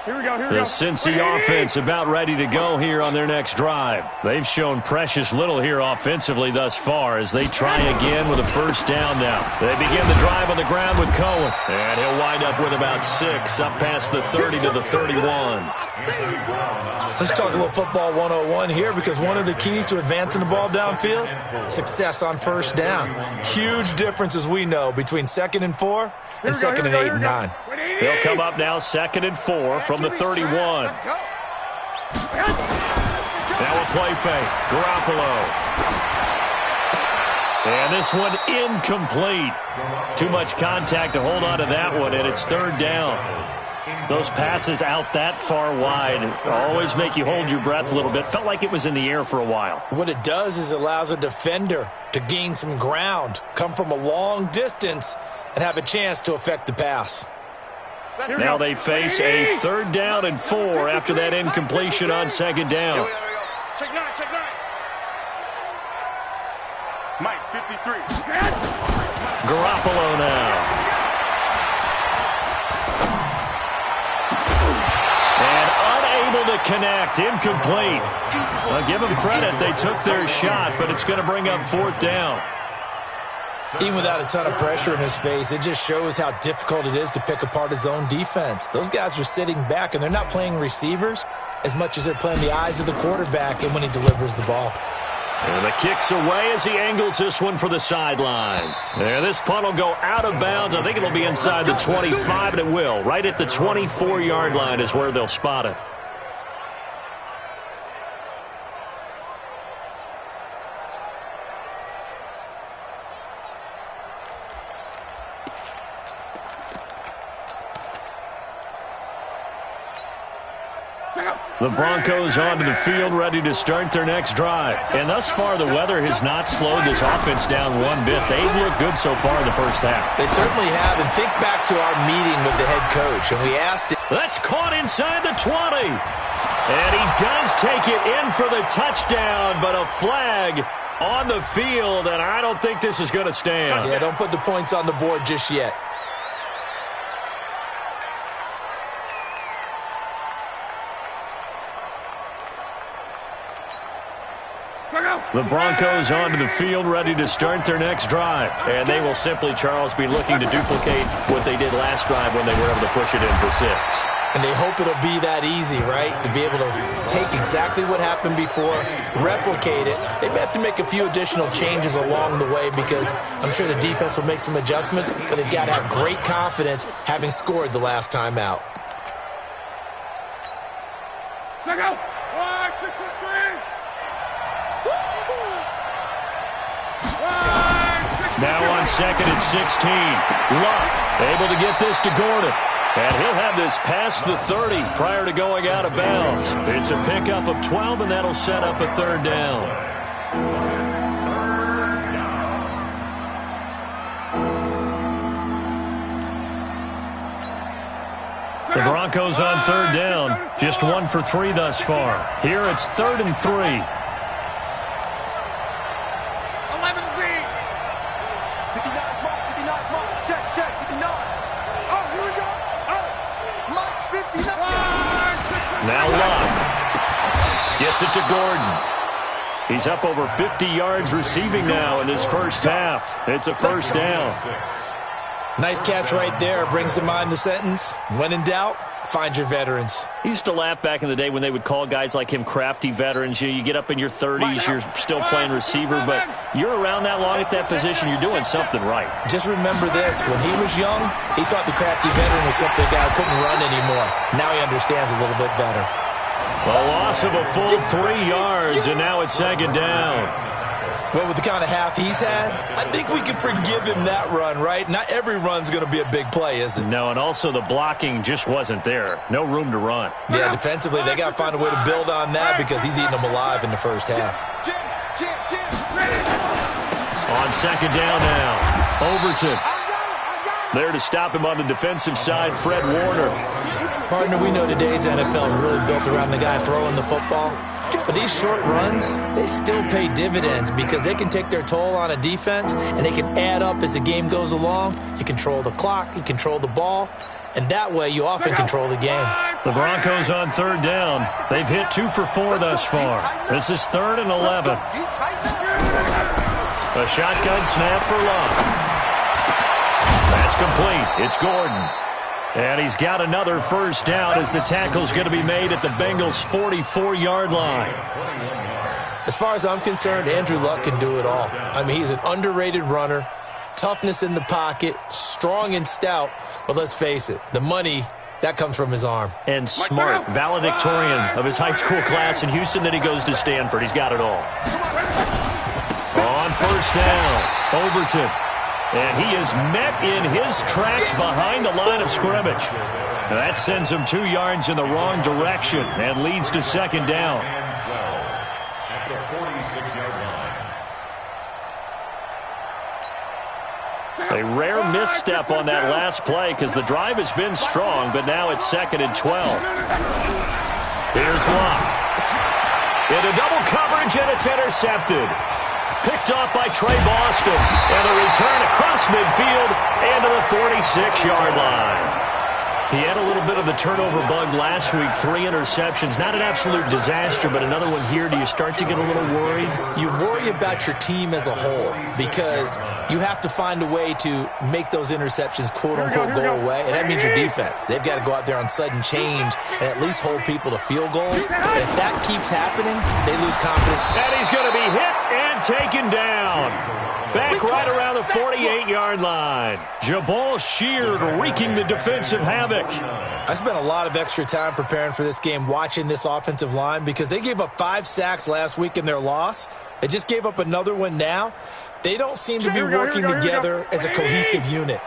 The Cincy offense about ready to go here on their next drive. They've shown precious little here offensively thus far as they try again with a first down now. They begin the drive on the ground with Cohen. And he'll wind up with about 6 up past the 30 to the 31. Let's talk a little football 101 here, because one of the keys to advancing the ball downfield, success on first down. Huge difference, as we know, between 2nd and 4 and 2nd and 8 and 9. He'll come up now 2nd and 4 from the 31. Now a play fake. Garoppolo. And this one incomplete. Too much contact to hold on to that one, and it's 3rd down. Those passes out that far wide always make you hold your breath a little bit. Felt like it was in the air for a while. What it does is allows a defender to gain some ground, come from a long distance, and have a chance to affect the pass. Now they face a 3rd down and 4 after that incompletion on 2nd down. Check 9, check 9. Mike, 53. Garoppolo now. And unable to connect. Incomplete. I'll give them credit. They took their shot, but it's going to bring up 4th down. Even without a ton of pressure in his face, it just shows how difficult it is to pick apart his own defense. Those guys are sitting back, and they're not playing receivers as much as they're playing the eyes of the quarterback and when he delivers the ball. And the kick's away as he angles this one for the sideline. And this punt will go out of bounds. I think it'll be inside the 25, and it will. Right at the 24-yard line is where they'll spot it. The Broncos onto the field, ready to start their next drive. And thus far, the weather has not slowed this offense down one bit. They've looked good so far in the first half. They certainly have. And think back to our meeting with the head coach, and we asked him. That's caught inside the 20. And he does take it in for the touchdown, but a flag on the field, and I don't think this is going to stand. Yeah, don't put the points on the board just yet. The Broncos onto the field, ready to start their next drive. And they will simply, Charles, be looking to duplicate what they did last drive when they were able to push it in for 6. And they hope it'll be that easy, right? To be able to take exactly what happened before, replicate it. They may have to make a few additional changes along the way, because I'm sure the defense will make some adjustments, but they've got to have great confidence having scored the last time out. Check out. 1, 2, 3. Now on 2nd and 16. Luck able to get this to Gordon. And he'll have this past the 30 prior to going out of bounds. It's a pickup of 12, and that'll set up a 3rd down. The Broncos on 3rd down. Just 1 for 3 thus far. Here it's 3rd and 3. Now Luck gets it to Gordon. He's up over 50 yards receiving now in this first half. It's a 1st down. Nice catch right there. Brings to mind the sentence, when in doubt, find your veterans. I used to laugh back in the day when they would call guys like him crafty veterans. You get up in your 30s, you're still playing receiver, but you're around that long at that position, you're doing something right. Just remember this, when he was young, he thought the crafty veteran was simply a guy who couldn't run anymore. Now he understands a little bit better. A loss of a full 3 yards, and now it's 2nd down. Well, with the kind of half he's had, I think we can forgive him that run, right? Not every run's going to be a big play, is it? No, and also the blocking just wasn't there. No room to run. Yeah, defensively, they got to find a way to build on that, because he's eating them alive in the first half. On 2nd down now, Overton. There to stop him on the defensive side, Fred Warner. Partner, we know today's NFL is really built around the guy throwing the football. But these short runs, they still pay dividends, because they can take their toll on a defense, and they can add up as the game goes along. You control the clock, you control the ball, And that way, you often control the game. The Broncos on third down. They've hit 2 for 4 thus far. This is 3rd and 11. A shotgun snap for Love. That's complete. It's Gordon. And he's got another first down as the tackle's going to be made at the Bengals' 44-yard line. As far as I'm concerned, Andrew Luck can do it all. I mean, he's an underrated runner, toughness in the pocket, strong and stout. But let's face it, the money, that comes from his arm. And smart, valedictorian of his high school class in Houston. Then he goes to Stanford. He's got it all. On first down, Overton. And he is met in his tracks behind the line of scrimmage. And that sends him 2 yards in the wrong direction and leads to second down. A rare misstep on that last play because the drive has been strong, but now it's 2nd and 12. Here's Love. Into double coverage, and it's intercepted. Picked off by Trey Boston. And the return across midfield and to the 46-yard line. He had a little bit of the turnover bug last week. 3 interceptions. Not an absolute disaster, but another one here. Do you start to get a little worried? You worry about your team as a whole because you have to find a way to make those interceptions, quote-unquote, go away, and that means your defense. They've got to go out there on sudden change and at least hold people to field goals. And if that keeps happening, they lose confidence. And he's going to be hit and taken down. Back right around the 48-yard line. Jabal Sheard wreaking the defensive havoc. I spent a lot of extra time preparing for this game watching this offensive line because they gave up 5 sacks last week in their loss. They just gave up another one now. They don't seem to be working together as a cohesive unit.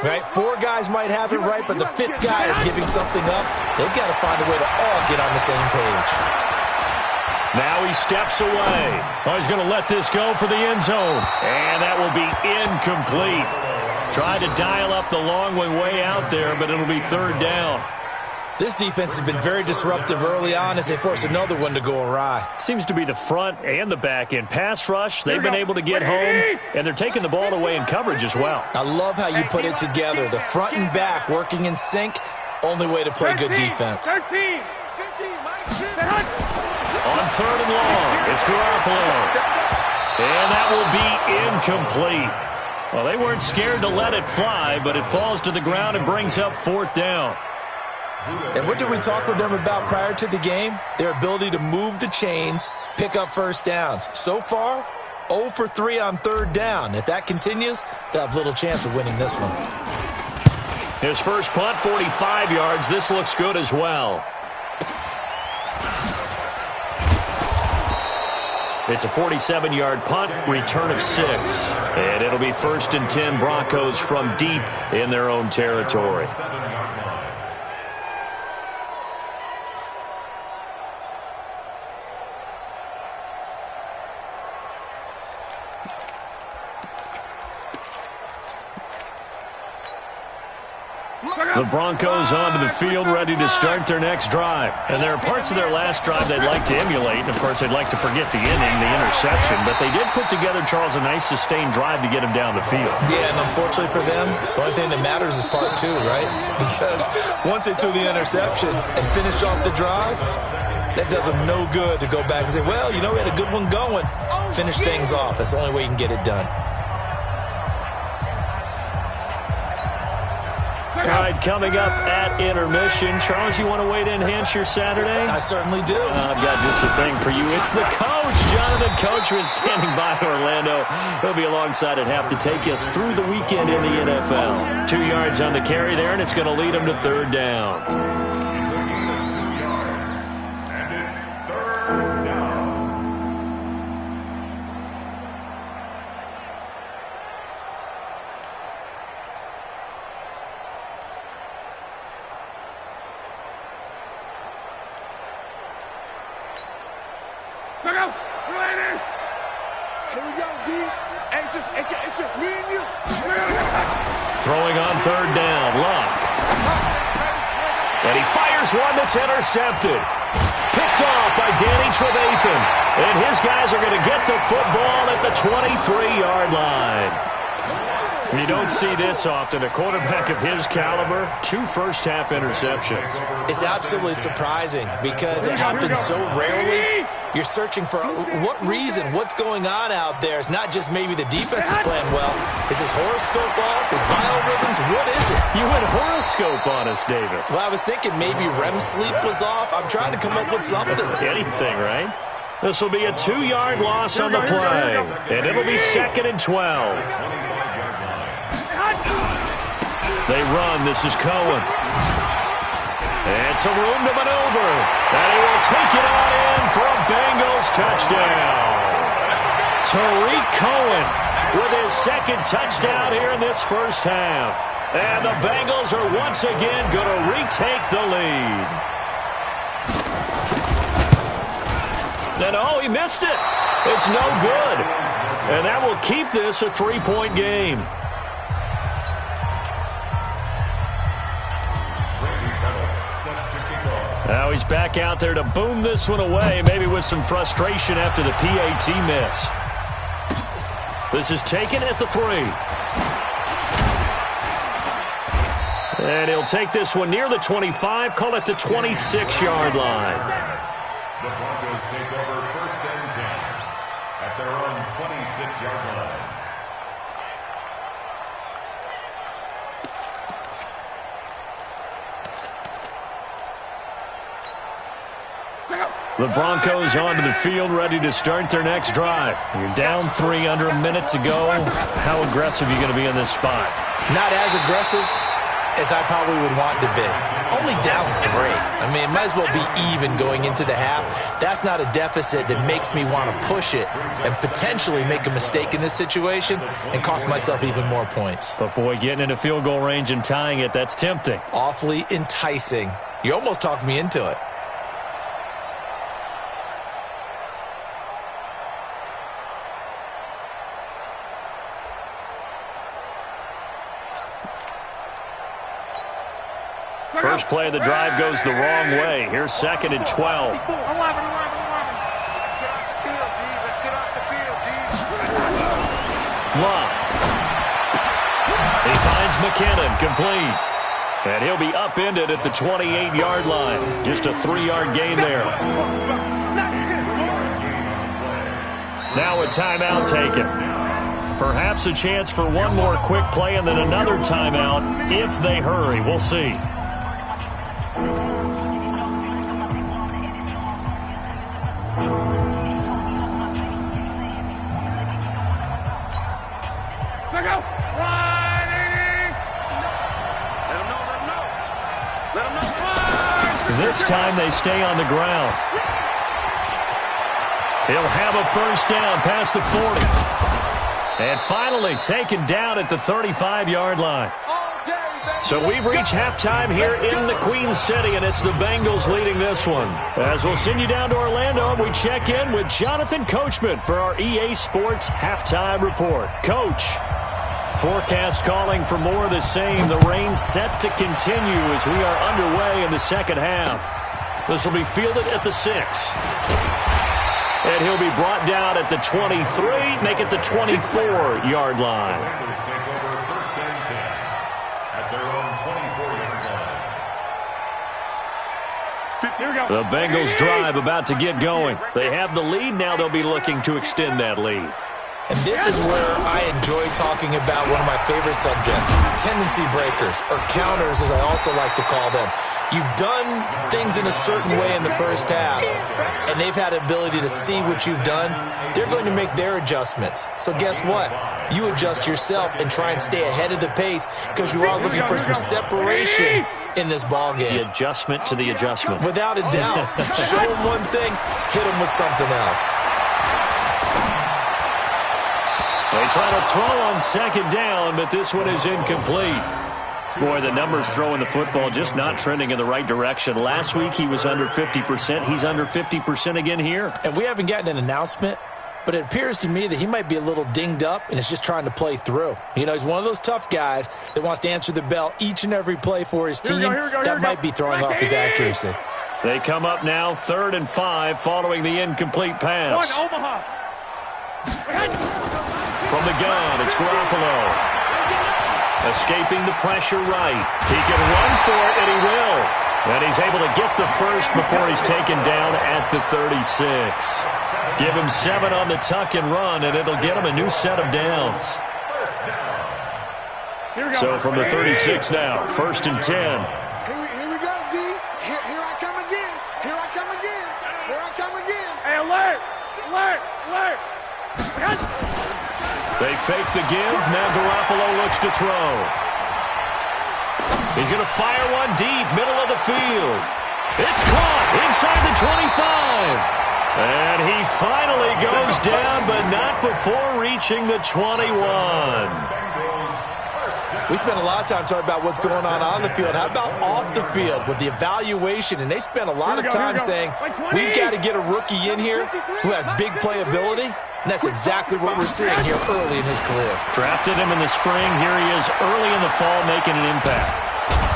Right? 4 guys might have it right, but the 5th guy is giving something up. They've got to find a way to all get on the same page. Now he steps away. Oh, he's going to let this go for the end zone. And that will be incomplete. Tried to dial up the long way out there, but it'll be 3rd down. This defense has been very disruptive early on as they force another one to go awry. Seems to be the front and the back end. Pass rush, they've been able to get home, and they're taking the ball away in coverage as well. I love how you put it together. The front and back working in sync, only way to play good defense. On 3rd and long, it's Garoppolo. And that will be incomplete. Well, they weren't scared to let it fly, but it falls to the ground and brings up 4th down. And what did we talk with them about prior to the game? Their ability to move the chains, pick up first downs. So far, 0 for 3 on 3rd down. If that continues, they'll have little chance of winning this one. His first punt, 45 yards. This looks good as well. It's a 47-yard punt, return of 6. And it'll be 1st and 10, Broncos from deep in their own territory. The Broncos onto the field, ready to start their next drive. And there are parts of their last drive they'd like to emulate. And, of course, they'd like to forget the inning, the interception. But they did put together, Charles, a nice sustained drive to get him down the field. Yeah, and unfortunately for them, the only thing that matters is part 2, right? Because once they threw the interception and finished off the drive, that does them no good to go back and say, well, you know, we had a good one going. Finish things off. That's the only way you can get it done. All right, coming up at intermission. Charles, you want to wait to enhance your Saturday? I certainly do. I've got just a thing for you. It's the coach, Jonathan Coachman, standing by Orlando. He'll be alongside at half to take us through the weekend in the NFL. 2 yards on the carry there, and it's going to lead him to 3rd down. Throwing on 3rd down, Luck. And he fires one that's intercepted. Picked off by Danny Trevathan. And his guys are going to get the football at the 23-yard line. You don't see this often. A quarterback of his caliber, 2 first-half interceptions. It's absolutely surprising because it happens so rarely. You're searching for what reason, what's going on out there. It's not just maybe the defense is playing well. Is his horoscope off? His biorhythms? What is it? You went horoscope on us, David. Well, I was thinking maybe REM sleep was off. I'm trying to come up with something. Anything, right? This will be a 2-yard loss on the play, and it'll be 2nd and 12. They run. This is Cohen. And some room to maneuver. And he will take it on in for a Bengals touchdown. Tariq Cohen with his 2nd touchdown here in this first half. And the Bengals are once again going to retake the lead. And oh, he missed it. It's no good. And that will keep this a 3-point game. Now he's back out there to boom this one away, maybe with some frustration after the PAT miss. This is taken at the 3. And he'll take this one near the 25, call it the 26-yard line. The Broncos take over 1st and 10 at their own 26-yard line. The Broncos onto the field, ready to start their next drive. You're down 3, under a minute to go. How aggressive are you going to be in this spot? Not as aggressive as I probably would want to be. Only down 3. I mean, it might as well be even going into the half. That's not a deficit that makes me want to push it and potentially make a mistake in this situation and cost myself even more points. But, boy, getting into field goal range and tying it, that's tempting. Awfully enticing. You almost talked me into it. First play of the drive goes the wrong way. Here's 2nd and 12. Love. He finds McKinnon, complete. And he'll be upended at the 28-yard line. Just a 3-yard gain there. Now a timeout taken. Perhaps a chance for one more quick play and then another timeout if they hurry. We'll see. This time they stay on the ground. He'll have a first down past the 40. And finally taken down at the 35-yard line. So we've reached halftime here in the Queen City, and it's the Bengals leading this one. As we'll send you down to Orlando, we check in with Jonathan Coachman for our EA Sports Halftime Report. Coach, forecast calling for more of the same. The rain set to continue as we are underway in the second half. This will be fielded at the 6. And he'll be brought down at the 23, make it the 24-yard line. Broncos take over 1st and 10 at their own 24-yard line. The Bengals drive about to get going. They have the lead. Now they'll be looking to extend that lead. And this is where I enjoy talking about one of my favorite subjects, tendency breakers, or counters as I also like to call them. You've done things in a certain way in the first half, and they've had the ability to see what you've done. They're going to make their adjustments. So guess what? You adjust yourself and try and stay ahead of the pace because you are looking for some separation in this ball game. The adjustment to the adjustment. Without a doubt. Show them one thing, hit them with something else. They try to throw on 2nd down, but this one is incomplete. Boy, the numbers throwing the football just not trending in the right direction. Last week he was under 50%. He's under 50% again here. And we haven't gotten an announcement, but it appears to me that he might be a little dinged up and is just trying to play through. You know, he's one of those tough guys that wants to answer the bell each and every play for his team. That might be throwing off his accuracy. They come up now 3rd and 5 following the incomplete pass. From the gun, it's Garoppolo. Escaping the pressure right. He can run for it, and he will. And he's able to get the first before he's taken down at the 36. Give him 7 on the tuck and run, and it'll get him a new set of downs. So from the 36 now, 1st and 10. Here we go, D. Here I come again. Here I come again. Here I come again. Hey, alert! Alert! Alert! They fake the give. Now Garoppolo looks to throw. He's going to fire one deep, middle of the field. It's caught inside the 25. And he finally goes down, but not before reaching the 21. We spent a lot of time talking about what's going on the field. How about off the field with the evaluation? And they spent a lot of time saying, we've got to get a rookie in here who has big playability. And that's exactly what we're seeing here early in his career. Drafted him in the spring. Here he is early in the fall making an impact.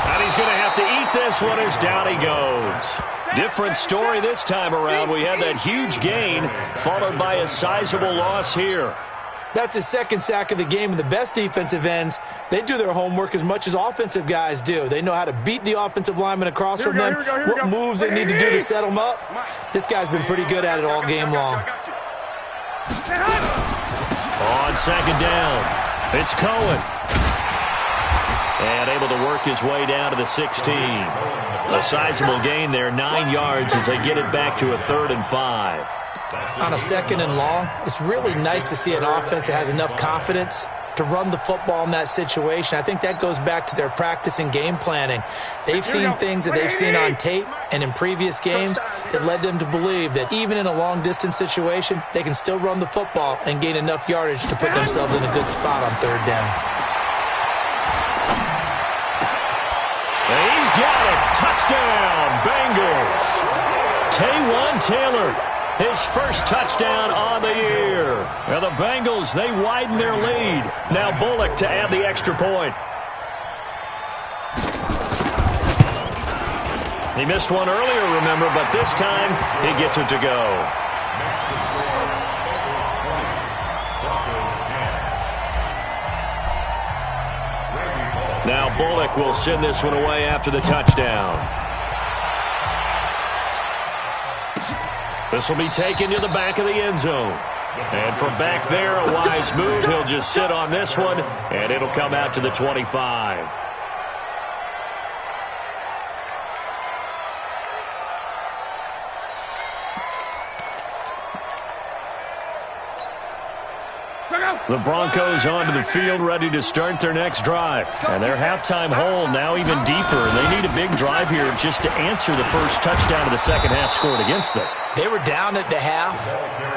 And he's going to have to eat this one as down he goes. Different story this time around. We had that huge gain followed by a sizable loss here. That's his 2nd sack of the game, and the best defensive ends, they do their homework as much as offensive guys do. They know how to beat the offensive lineman across from them, what moves they need to do to set them up. This guy's been pretty good at it all game long. On 2nd down, it's Cohen. And able to work his way down to the 16. A sizable gain there, 9 yards as they get it back to a 3rd and 5. On a 2nd and long, it's really nice to see an offense that has enough confidence to run the football in that situation. I think that goes back to their practice and game planning. They've seen things that they've seen on tape and in previous games that led them to believe that even in a long-distance situation, they can still run the football and gain enough yardage to put themselves in a good spot on 3rd down. And he's got it. Touchdown, Bengals. Taywan Taylor, his first touchdown on the year. And the Bengals, they widen their lead. Now Bullock to add the extra point. He missed one earlier, remember, but this time he gets it to go. Now Bullock will send this one away after the touchdown. This will be taken to the back of the end zone. And from back there, a wise move. He'll just sit on this one, and it'll come out to the 25. The Broncos onto the field, ready to start their next drive. And their halftime hole now even deeper. And they need a big drive here just to answer the first touchdown of the second half scored against them. They were down at the half.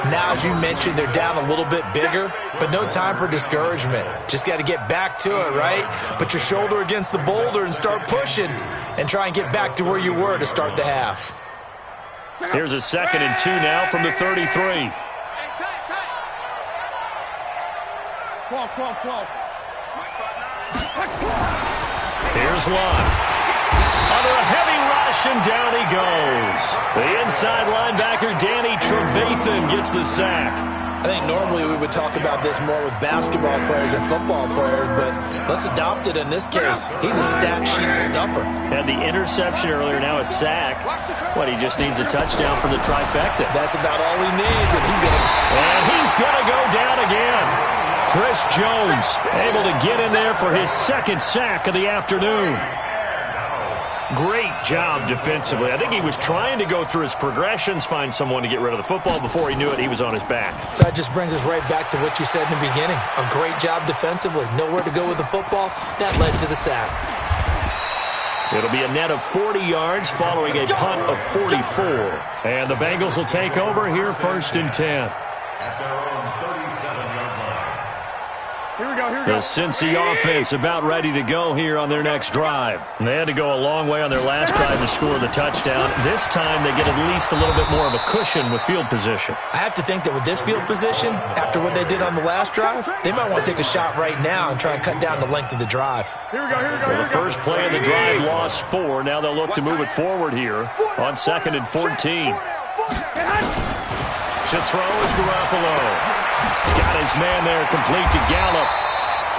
Now, as you mentioned, they're down a little bit bigger, but no time for discouragement. Just got to get back to it, right? Put your shoulder against the boulder and start pushing and try and get back to where you were to start the half. Here's a 2nd and 2 now from the 33. Here's Lott. Under a heavy rush, and down he goes. The inside linebacker, Danny Trevathan, gets the sack. I think normally we would talk about this more with basketball players and football players, but let's adopt it in this case. He's a stat sheet stuffer. Had the interception earlier, now a sack. What, he just needs a touchdown for the trifecta. That's about all he needs, and he's gonna go down again. Chris Jones able to get in there for his 2nd sack of the afternoon. Great job defensively. I think he was trying to go through his progressions, find someone to get rid of the football. Before he knew it, he was on his back. So that just brings us right back to what you said in the beginning. A great job defensively. Nowhere to go with the football. That led to the sack. It'll be a net of 40 yards following a punt of 44. And the Bengals will take over here 1st and 10. At their own 37-yard line. The Cincy offense about ready to go here on their next drive. They had to go a long way on their last drive to score the touchdown. This time they get at least a little bit more of a cushion with field position. I have to think that with this field position, after what they did on the last drive, they might want to take a shot right now and try and cut down the length of the drive. Well, the first play of the drive lost 4. Now they'll look to move it forward here on 2nd and 14. To throw is Garoppolo. Got his man there complete to Gallup.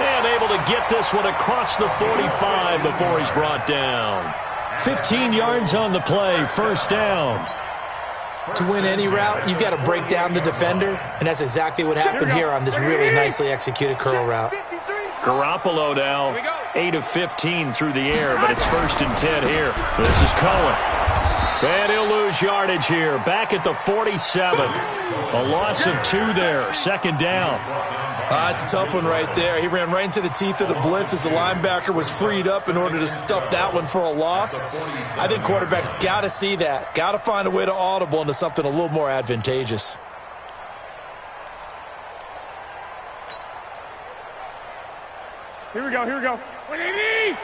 And able to get this one across the 45 before he's brought down. 15 yards on the play, first down. To win any route, you've got to break down the defender, and that's exactly what happened here on this really nicely executed curl route. Garoppolo now, 8 of 15 through the air, but it's 1st and 10 here. This is Cohen. And he'll lose yardage here, back at the 47. A loss of 2 there, 2nd down. It's a tough one right there. He ran right into the teeth of the blitz as the linebacker was freed up in order to stuff that one for a loss. I think quarterbacks got to see that. Got to find a way to audible into something a little more advantageous. Here we go. What do you need?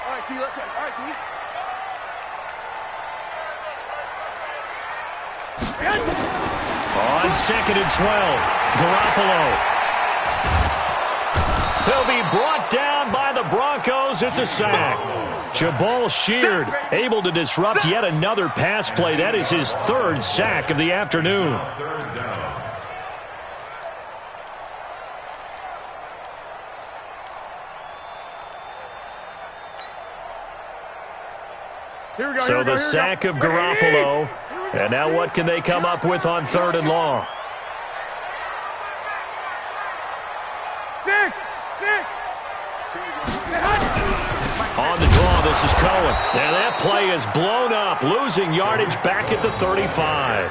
All right, T, let's go. All right, T. On 2nd and 12, Garoppolo. He'll be brought down by the Broncos. It's a sack. Jabal Sheard able to disrupt yet another pass play. That is his 3rd sack of the afternoon. So the sack of Garoppolo. And now what can they come up with on 3rd and long? On the draw, this is Cohen. And that play is blown up, losing yardage back at the 35.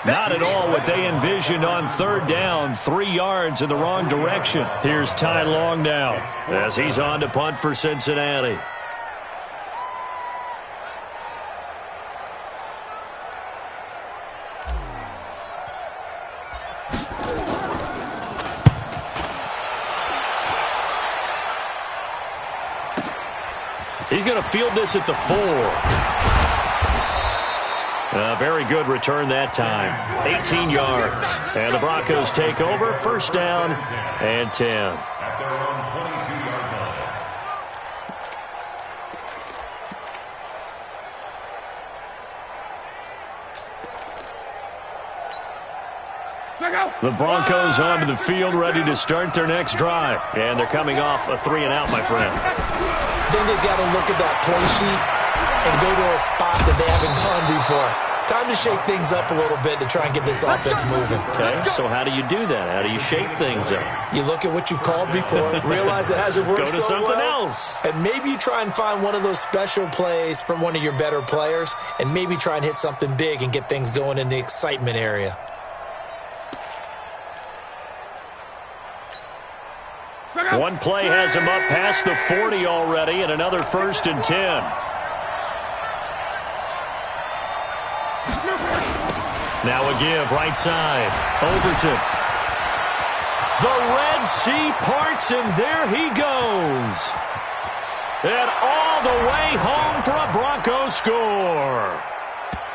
Not at all what they envisioned on 3rd down, 3 yards in the wrong direction. Here's Ty Long now as he's on to punt for Cincinnati. He's going to field this at the 4. Very good return that time. 18 yards. And the Broncos take over. 1st down and 10. At their own 22-yard line. The Broncos onto the field, ready to start their next drive. And they're coming off a 3-and-out, my friend. I think they've got to look at that play sheet and go to a spot that they haven't gone before. Time to shake things up a little bit to try and get this offense moving. Okay, so how do you do that? How do you shake things up? You look at what you've called before, realize it hasn't worked Go to so something well, else. and maybe you try and find one of those special plays from one of your better players, and maybe try and hit something big and get things going in the excitement area. One play has him up past the 40 already, and another 1st and 10. Now a give, right side. Overton. The Red Sea parts, and there he goes. And all the way home for a Broncos score.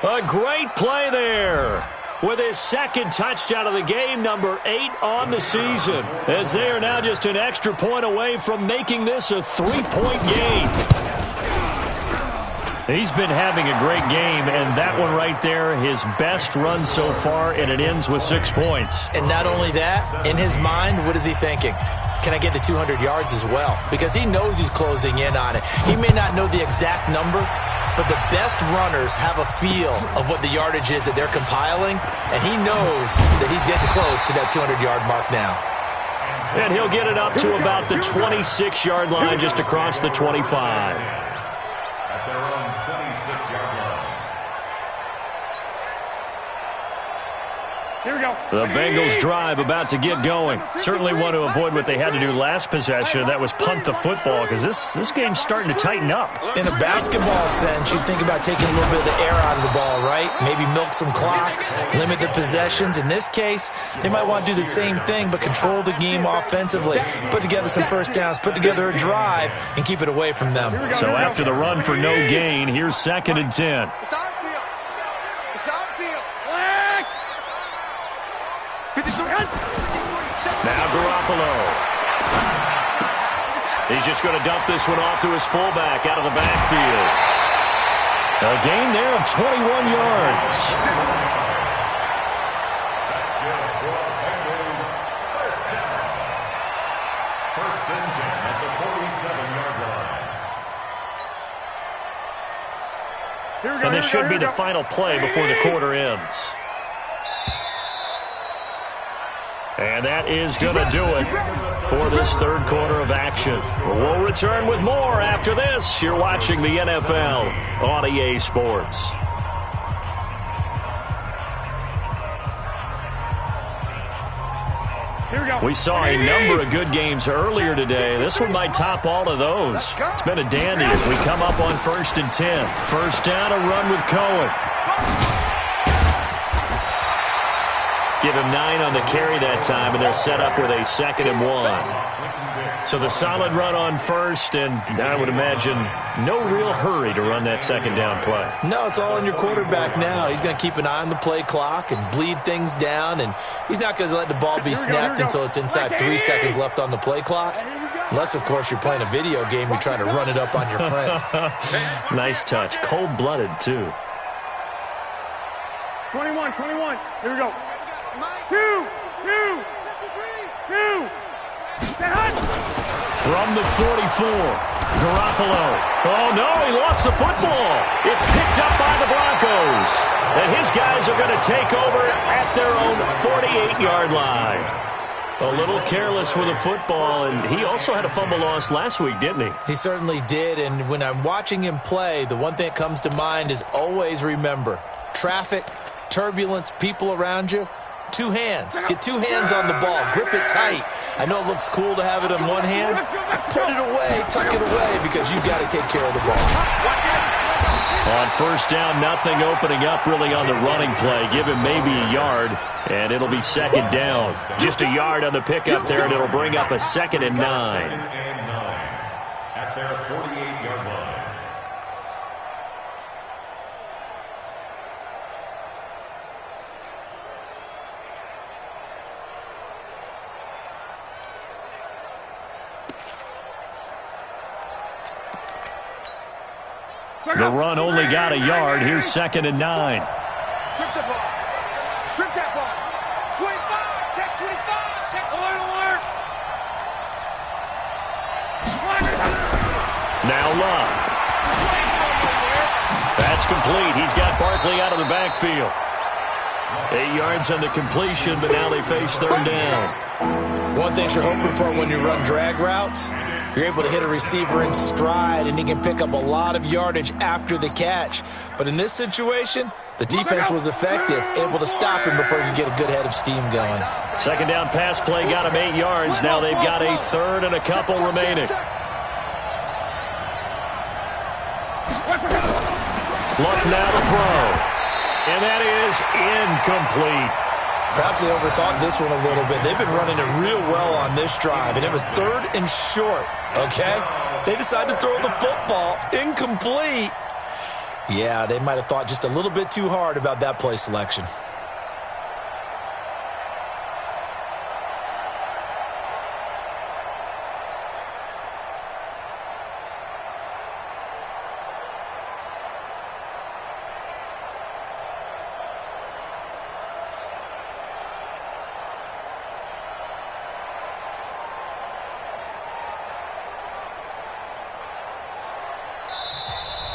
A great play there, with his 2nd touchdown of the game, number 8 on the season, as they are now just an extra point away from making this a 3-point game. He's been having a great game, and that one right there, his best run so far, and it ends with 6 points. And not only that, in his mind, what is he thinking? Can I get to 200 yards as well? Because he knows he's closing in on it. He may not know the exact number, but the best runners have a feel of what the yardage is that they're compiling, and he knows that he's getting close to that 200-yard mark now. And he'll get it up to about the 26-yard line, just across the 25. At their own 26-yard line. Here we go. The Bengals drive about to get going. Certainly want to avoid what they had to do last possession. That was punt the football, because this game's starting to tighten up. In a basketball sense, you think about taking a little bit of the air out of the ball, right? Maybe milk some clock, limit the possessions. In this case, they might want to do the same thing, but control the game offensively. Put together some 1st downs, put together a drive, and keep it away from them. So after the run for no gain, here's 2nd and 10. It's our field. It's our field. Now Garoppolo. He's just going to dump this one off to his fullback out of the backfield. A gain there of 21 yards. 47-yard line. And this should be the final play before the quarter ends. And that is going to do it for this third quarter of action. We'll return with more after this. You're watching the NFL on EA Sports. We saw a number of good games earlier today. This one might top all of those. It's been a dandy as we come up on 1st and 10. First down, a run with Cohen. Give him 9 on the carry that time, and they're set up with a 2nd and 1. So the solid run on first, and I would imagine no real hurry to run that 2nd down play. No, it's all on your quarterback now. He's going to keep an eye on the play clock and bleed things down, and he's not going to let the ball be snapped until it's inside 3 seconds left on the play clock. Unless, of course, you're playing a video game, you're trying to run it up on your friend. Nice touch. Cold-blooded, too. 21. Here we go. 2. From the 44, Garoppolo. Oh, no, he lost the football. It's picked up by the Broncos. And his guys are going to take over at their own 48-yard line. A little careless with the football, and he also had a fumble loss last week, didn't he? He certainly did, and when I'm watching him play, the one thing that comes to mind is always remember, traffic, turbulence, people around you. 2 hands. Get 2 hands on the ball. Grip it tight. I know it looks cool to have it in one hand. Put it away. Tuck it away because you've got to take care of the ball. On first down, nothing opening up really on the running play. Give him maybe a yard, and it'll be 2nd down. Just a yard on the pickup there, and it'll bring up a 2nd and 9. At their 48-yard line. The run only got a yard. Here's 2nd and 9. Strip the ball. Strip that ball. 25. Check 25. Check alert. Now Love. That's complete. He's got Barkley out of the backfield. 8 yards on the completion, but now they face 3rd down. One thing you're hoping for when you run drag routes, you're able to hit a receiver in stride, and he can pick up a lot of yardage after the catch. But in this situation, the defense was effective, able to stop him before he could get a good head of steam going. 2nd down pass play got him 8 yards. Now they've got a 3rd and a couple remaining. Luck now to throw. And that is incomplete. Perhaps they overthought this one a little bit. They've been running it real well on this drive, and it was 3rd and short, okay? They decided to throw the football incomplete. Yeah, they might have thought just a little bit too hard about that play selection.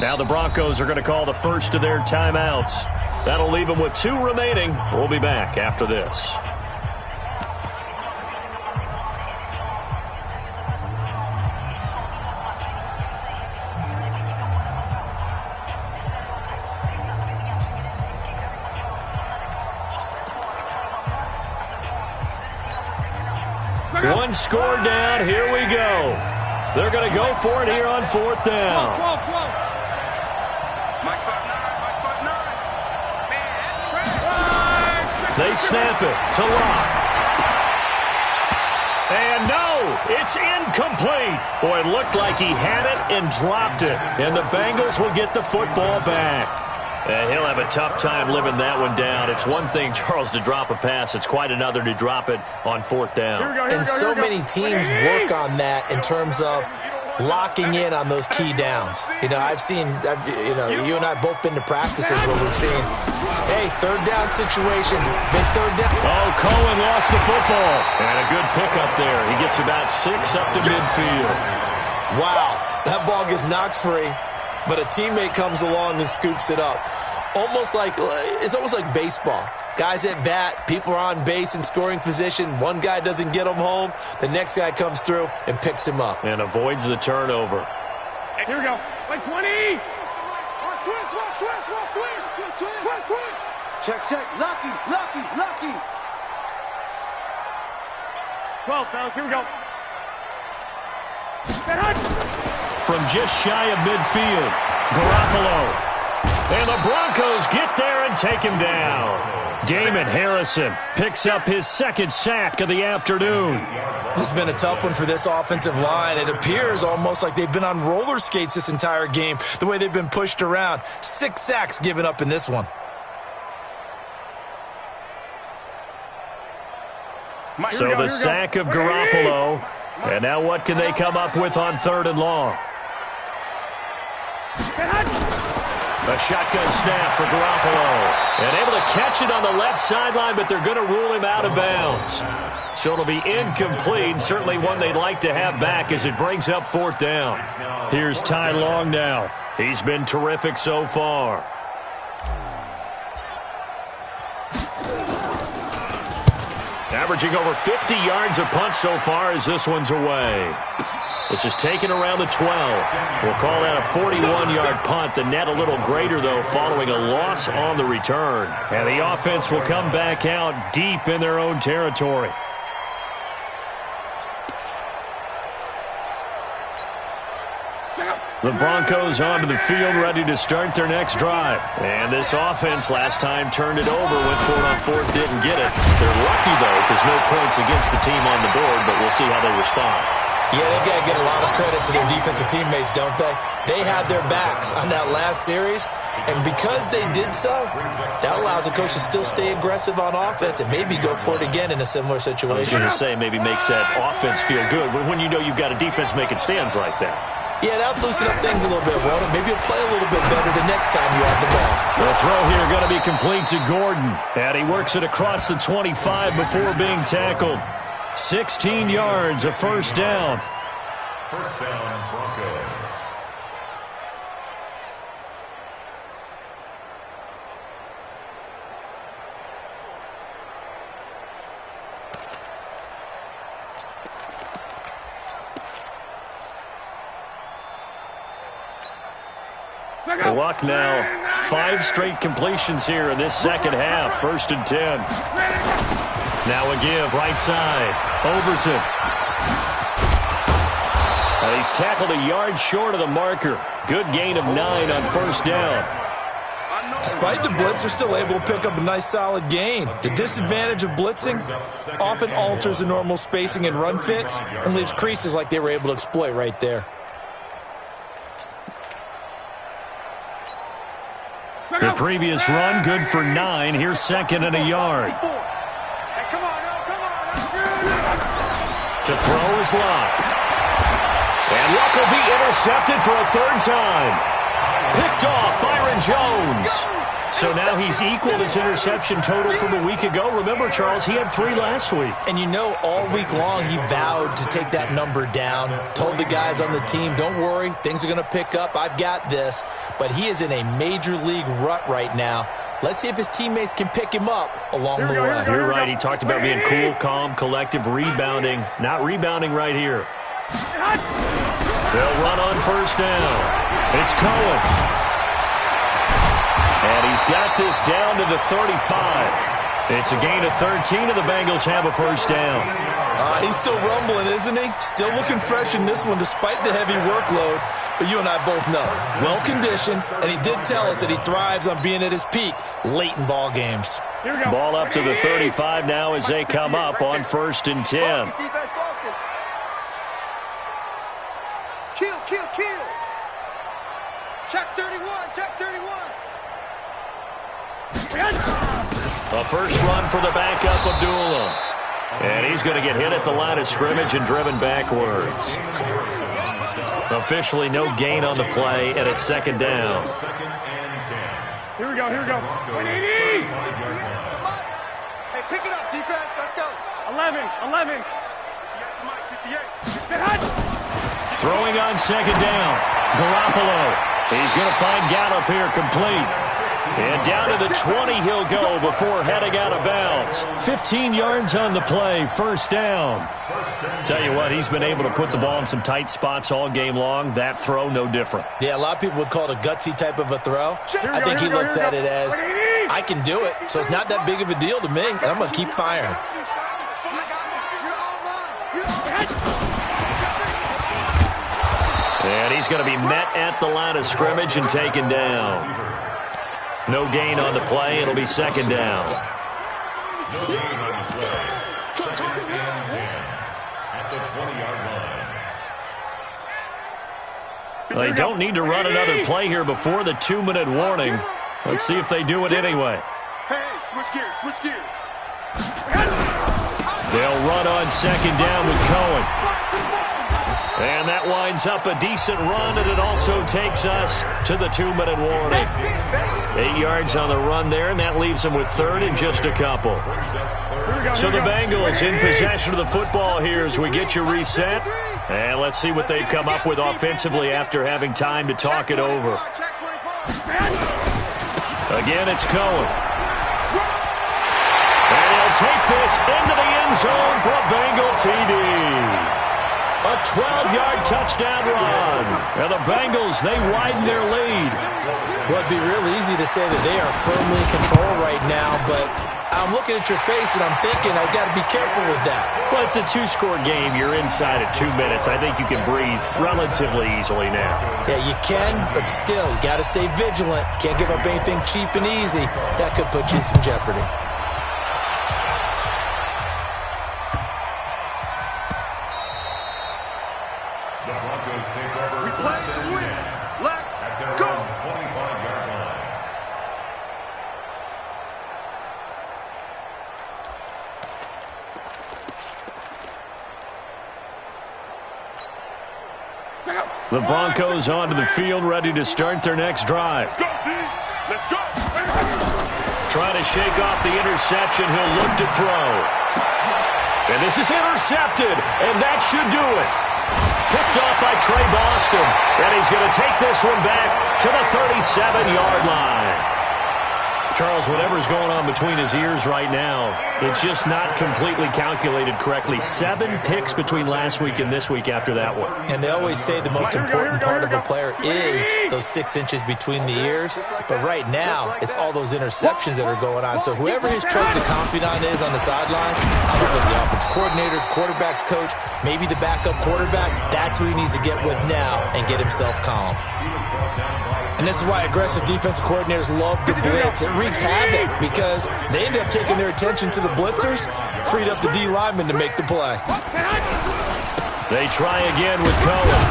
Now the Broncos are going to call the first of their timeouts. That'll leave them with 2 remaining. We'll be back after this. One score down. Here we go. They're going to go for it here on 4th down. They snap it to Locke. And no, it's incomplete. Boy, it looked like he had it and dropped it. And the Bengals will get the football back. And he'll have a tough time living that one down. It's one thing, Charles, to drop a pass. It's quite another to drop it on 4th down. And so many teams work on that in terms of locking in on those key downs. You know, you and I have both been to practices where we've seen, hey, 3rd down situation, big 3rd down. Oh, Cohen lost the football. And a good pickup there. He gets about 6 up to midfield. Wow, that ball gets knocked free, but a teammate comes along and scoops it up. It's almost like baseball. Guys at bat, people are on base in scoring position. One guy doesn't get him home. The next guy comes through and picks him up. And avoids the turnover. Here we go. Like 20. Twist. Check. Lucky. 12, fellas. Here we go. From just shy of midfield, Garoppolo. And the Broncos get there and take him down. Damon Harrison picks up his second sack of the afternoon. This has been a tough one for this offensive line. It appears almost like they've been on roller skates this entire game, the way they've been pushed around. 6 sacks given up in this one. So the sack of Garoppolo. And now what can they come up with on 3rd and long? A shotgun snap for Garoppolo. And able to catch it on the left sideline, but they're going to rule him out of bounds. So it'll be incomplete. Certainly one they'd like to have back as it brings up 4th down. Here's Ty Long now. He's been terrific so far. Averaging over 50 yards a punt so far as this one's away. This is taken around the 12. We'll call that a 41-yard punt. The net a little greater, though, following a loss on the return. And the offense will come back out deep in their own territory. The Broncos onto the field, ready to start their next drive. And this offense last time turned it over, went for it on 4th, didn't get it. They're lucky, though, because no points against the team on the board, but we'll see how they respond. Yeah, they got to get a lot of credit to their defensive teammates, don't they? They had their backs on that last series, and because they did so, that allows the coach to still stay aggressive on offense and maybe go for it again in a similar situation. I was going to say maybe makes that offense feel good when you know you've got a defense making stands like that. Yeah, that'll loosen up things a little bit, won't it? Maybe you'll play a little bit better the next time you have the ball. The throw here going to be complete to Gordon. And he works it across the 25 before being tackled. 16 yards, a 1st down. 1st down, Broncos. Luck now. 5 straight completions here in this second half. 1st and 10. Now a give right side. Overton. And he's tackled a yard short of the marker. Good gain of 9 on 1st down. Despite the blitz, they're still able to pick up a nice solid gain. The disadvantage of blitzing often alters the normal spacing and run fits and leaves creases like they were able to exploit right there. The previous run, good for 9. Here's 2nd and a yard. To throw is Luck. And Luck will be intercepted for a 3rd time. Picked off Byron Jones. So now he's equaled his interception total from a week ago. Remember, Charles, he had 3 last week. And you know, all week long he vowed to take that number down. Told the guys on the team, don't worry, things are going to pick up. I've got this. But he is in a major league rut right now. Let's see if his teammates can pick him up along the way. You're right. He talked about being cool, calm, collective, rebounding. Not rebounding right here. They'll run on 1st down. It's Cohen. And he's got this down to the 35. It's a gain of 13, and the Bengals have a 1st down. He's still rumbling, isn't he? Still looking fresh in this one despite the heavy workload. But you and I both know, well-conditioned, and he did tell us that he thrives on being at his peak late in ball games. Ball up to the 35 now as they come up on 1st and 10. Kill. Check 31. A 1st run for the backup, Abdullah. And he's going to get hit at the line of scrimmage and driven backwards. Officially no gain on the play, and it's 2nd down. Here we go. 180. Hey, pick it up, defense. Let's go. 11. Throwing on second down. Garoppolo. He's going to find Gallup here complete. And down to the 20 he'll go before heading out of bounds. 15 yards on the play, first down. Tell you what, he's been able to put the ball in some tight spots all game long. That throw, no different. Yeah, a lot of people would call it a gutsy type of a throw. I think he looks at it as, I can do it, so it's not that big of a deal to me, and I'm going to keep firing. And he's going to be met at the line of scrimmage and taken down. No gain on the play. It'll be second down. No gain on the play. Second and 10 at the 20-yard line. They don't need to run another play here before the 2-minute warning. Let's see if they do it anyway. Hey, switch gears, switch gears. They'll run on second down with Cohen. And that winds up a decent run, and it also takes us to the 2-minute warning. 8 yards on the run there, and that leaves them with third and just a couple. So the Bengals in possession of the football here as we get you reset. And let's see what they've come up with offensively after having time to talk it over. Again, it's Cohen. And he'll take this into the end zone for a Bengal TD. A 12-yard touchdown run. And the Bengals, they widen their lead. Well, it'd be real easy to say that they are firmly in control right now, but I'm looking at your face and I'm thinking I've got to be careful with that. Well, it's a 2-score game. You're inside at 2 minutes. I think you can breathe relatively easily now. Yeah, you can, but still, you got to stay vigilant. Can't give up anything cheap and easy. That could put you in some jeopardy. The Broncos take over. We play to win. Let's at their go. own 25-yard line. The Broncos onto the field, ready to start their next drive. Go, D. Let's go. Trying to shake off the interception. He'll look to throw. And this is intercepted, and that should do it. Picked off by Trey Boston, and he's going to take this one back to the 37-yard line. Charles, whatever's going on between his ears right now, it's just not completely calculated correctly. 7 picks between last week and this week after that one. And they always say the most important part of a player is those 6 inches between the ears. But right now, it's all those interceptions that are going on. So whoever his trusted confidant is on the sideline, I don't know if it's the offensive coordinator, the quarterback's coach, maybe the backup quarterback, that's who he needs to get with now and get himself calm. And this is why aggressive defensive coordinators love to blitz. It wreaks havoc because they end up taking their attention to the blitzers, freed up the D lineman to make the play. They try again with Cohen.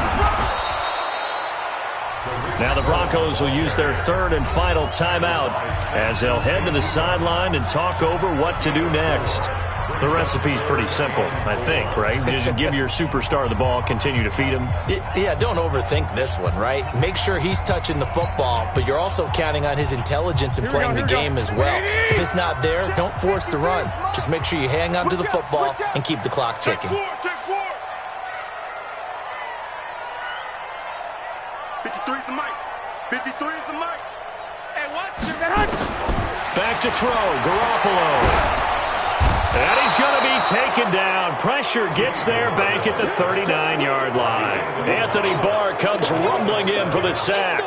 Now the Broncos will use their third and final timeout as they'll head to the sideline and talk over what to do next. The recipe's pretty simple, I think, right? Just give your superstar the ball, continue to feed him. Yeah, don't overthink this one, right? Make sure he's touching the football, but you're also counting on his intelligence in playing the game as well. If it's not there, don't force the run. Just make sure you hang on to the football and keep the clock ticking. 53's the mic. 53's the mic. Hey, what? Back to throw, Garoppolo. And he's going to be taken down. Pressure gets there back at the 39-yard line. Anthony Barr comes rumbling in for the sack.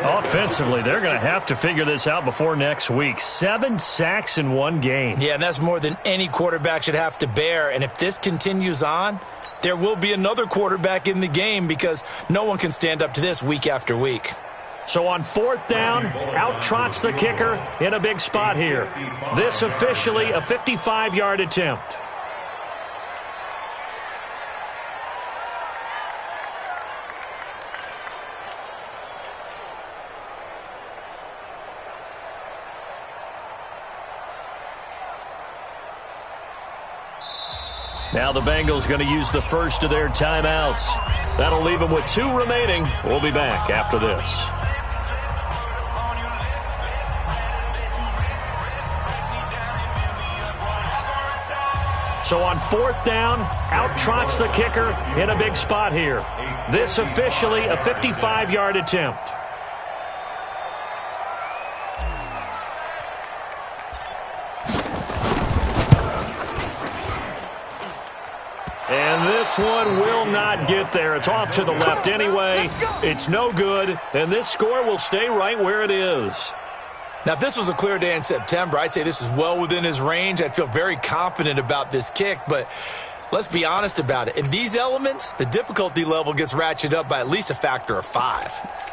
Offensively, they're going to have to figure this out before next week. 7 sacks in one game. Yeah, and that's more than any quarterback should have to bear. And if this continues on, there will be another quarterback in the game because no one can stand up to this week after week. So on 4th down, out trots the kicker in a big spot here. This officially a 55-yard attempt. Now the Bengals going to use the first of their timeouts. That'll leave them with 2 remaining. We'll be back after this. So on 4th down, out trots the kicker in a big spot here. This officially a 55-yard attempt. And this one will not get there. It's off to the left anyway. It's no good, and this score will stay right where it is. Now, if this was a clear day in September, I'd say this is well within his range. I'd feel very confident about this kick, but let's be honest about it. In these elements, the difficulty level gets ratcheted up by at least a factor of 5.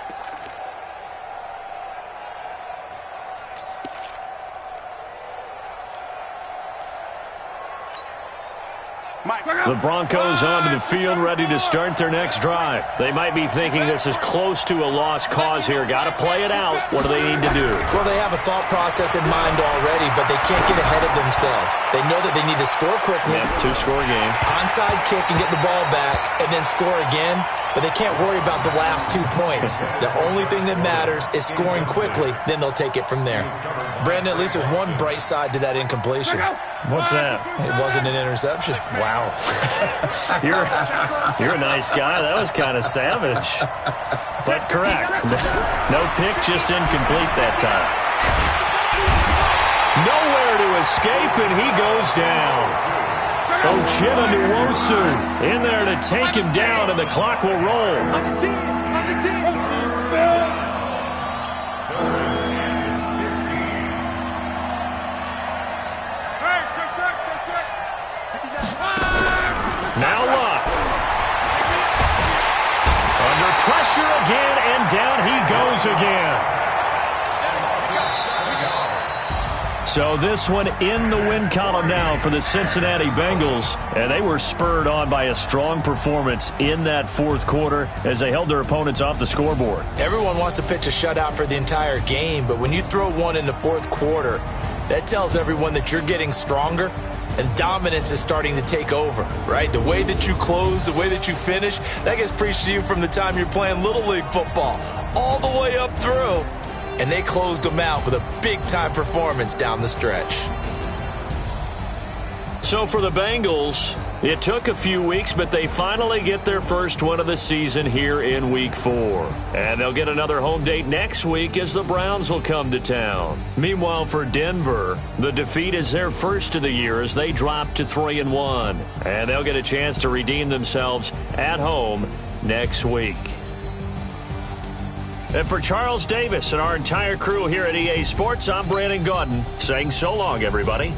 The Broncos onto the field, ready to start their next drive. They might be thinking this is close to a lost cause here. Got to play it out. What do they need to do? Well, they have a thought process in mind already, but they can't get ahead of themselves. They know that they need to score quickly. Yeah, 2-score game. Onside kick and get the ball back, and then score again. But they can't worry about the last 2 points. The only thing that matters is scoring quickly. Then they'll take it from there. Brandon, at least there's one bright side to that incompletion. What's that? It wasn't an interception. Wow. You're a nice guy. That was kind of savage. But correct. No pick, just incomplete that time. Nowhere to escape, and he goes down. Ochena Nwosu in there to take him down, and the clock will roll. Now Luck. Under pressure again, and down he goes again. So this one in the win column now for the Cincinnati Bengals, and they were spurred on by a strong performance in that 4th quarter as they held their opponents off the scoreboard. Everyone wants to pitch a shutout for the entire game, but when you throw one in the 4th quarter, that tells everyone that you're getting stronger and dominance is starting to take over, right? The way that you close, the way that you finish, that gets preached to you from the time you're playing Little League football all the way up through. And they closed them out with a big-time performance down the stretch. So for the Bengals, it took a few weeks, but they finally get their first win of the season here in Week 4. And they'll get another home date next week as the Browns will come to town. Meanwhile, for Denver, the defeat is their first of the year as they drop to 3-1. And they'll get a chance to redeem themselves at home next week. And for Charles Davis and our entire crew here at EA Sports, I'm Brandon Gaudin saying so long, everybody.